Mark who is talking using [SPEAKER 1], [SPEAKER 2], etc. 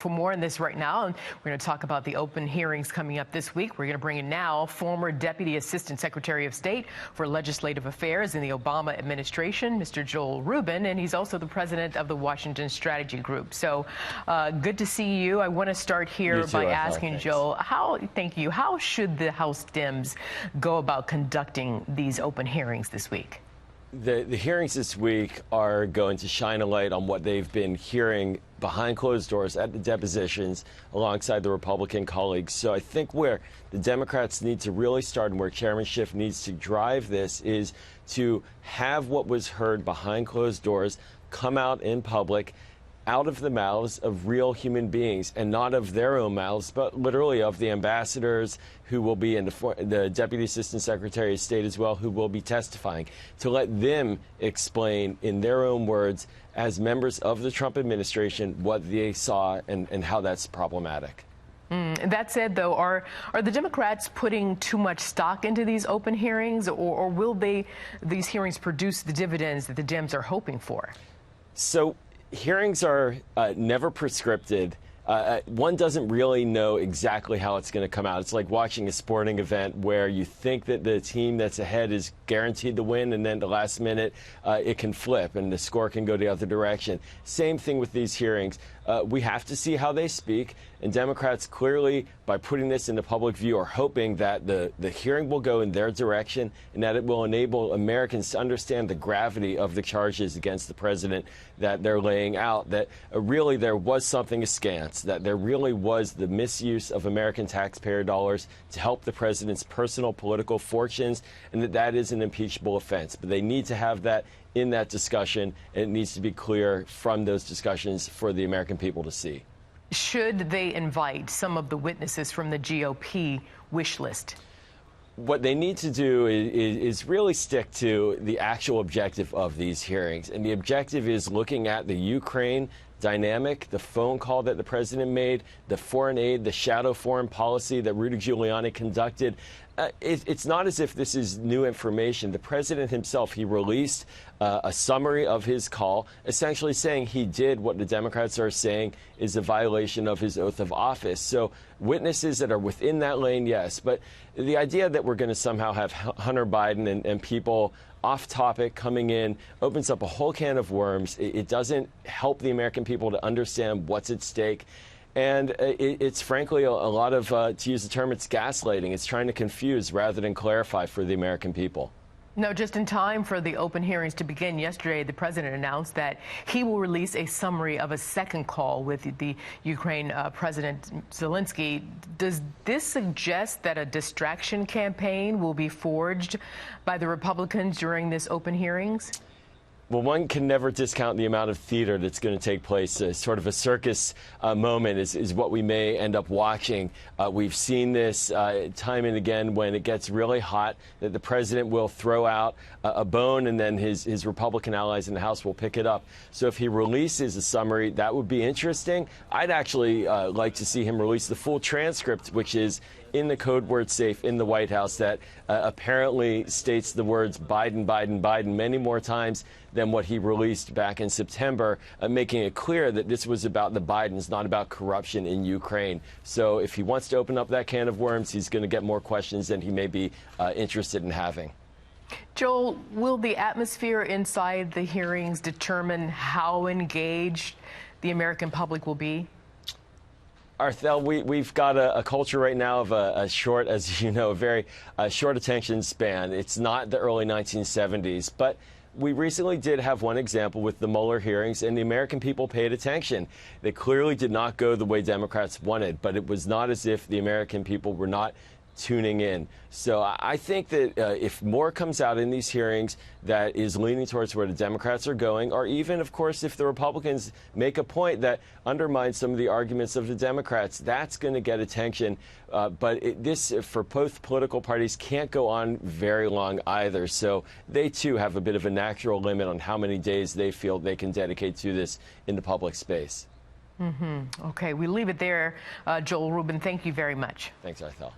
[SPEAKER 1] For more on this right now, we're going to talk about the open hearings coming up this week. We're going to bring in now former Deputy Assistant Secretary of State for Legislative Affairs in the Obama administration, Mr. Joel Rubin, and he's also the president of the Washington Strategy Group. So good to see you. I want to start here by asking Joel, how should the House Dems go about conducting these open hearings this week?
[SPEAKER 2] The hearings this week are going to shine a light on what they've been hearing behind closed doors at the depositions alongside the Republican colleagues. So I think where the Democrats need to really start and where chairmanship needs to drive this is to have what was heard behind closed doors come out in public, out of the mouths of real human beings, and not of their own mouths, but literally of the ambassadors who will be in the Deputy Assistant Secretary of State as well, who will be testifying, to let them explain in their own words as members of the Trump administration what they saw and how that's problematic.
[SPEAKER 1] That said, though, are the Democrats putting too much stock into these open hearings, or will these hearings produce the dividends that the Dems are hoping for?
[SPEAKER 2] So hearings are never prescripted. One doesn't really know exactly how it's going to come out. It's like watching a sporting event where you think that the team that's ahead is guaranteed to win, and then at the last minute it can flip and the score can go the other direction. Same thing with these hearings. We have to see how they speak, and Democrats clearly, by putting this into public view, are hoping that the hearing will go in their direction and that it will enable Americans to understand the gravity of the charges against the president that they're laying out, that really there was something askance, that there really was the misuse of American taxpayer dollars to help the president's personal political fortunes, and that is an impeachable offense. But they need to have that in that discussion, and it needs to be clear from those discussions for the American people to see.
[SPEAKER 1] Should they invite some of the witnesses from the GOP wish list?
[SPEAKER 2] What they need to do is really stick to the actual objective of these hearings. And the objective is looking at the Ukraine dynamic, the phone call that the president made, the foreign aid, the shadow foreign policy that Rudy Giuliani conducted. It's not as if this is new information. The president himself, he released a summary of his call, essentially saying he did what the Democrats are saying is a violation of his oath of office. So witnesses that are within that lane, yes. But the idea that we're going to somehow have Hunter Biden and people off topic coming in opens up a whole can of worms. It doesn't help the American people to understand what's at stake. And it's frankly a lot of, to use the term, it's gaslighting. It's trying to confuse rather than clarify for the American people.
[SPEAKER 1] No, just in time for the open hearings to begin yesterday, the president announced that he will release a summary of a second call with the Ukraine President Zelensky. Does this suggest that a distraction campaign will be forged by the Republicans during this open hearings?
[SPEAKER 2] Well, one can never discount the amount of theater that's going to take place. Sort of a circus moment is what we may end up watching. We've seen this time and again when it gets really hot, that the president will throw out a bone and then his Republican allies in the House will pick it up. So if he releases a summary, that would be interesting. I'd actually like to see him release the full transcript, which is in the code word safe in the White House, that apparently states the words Biden, Biden, Biden many more times than what he released back in September, making it clear that this was about the Bidens, not about corruption in Ukraine. So if he wants to open up that can of worms, he's going to get more questions than he may be interested in having.
[SPEAKER 1] Joel, will the atmosphere inside the hearings determine how engaged the American public will be?
[SPEAKER 2] Arthel, we've got a culture right now of a short, as you know, a very short attention span. It's not the early 1970s, but we recently did have one example with the Mueller hearings, and the American people paid attention. They clearly did not go the way Democrats wanted, but it was not as if the American people were not tuning in. So I think that if more comes out in these hearings that is leaning towards where the Democrats are going, or even, of course, if the Republicans make a point that undermines some of the arguments of the Democrats, that's going to get attention. But this, for both political parties, can't go on very long either. So they, too, have a bit of a natural limit on how many days they feel they can dedicate to this in the public space.
[SPEAKER 1] Okay, we leave it there. Joel Rubin, thank you very much.
[SPEAKER 2] Thanks, Arthel.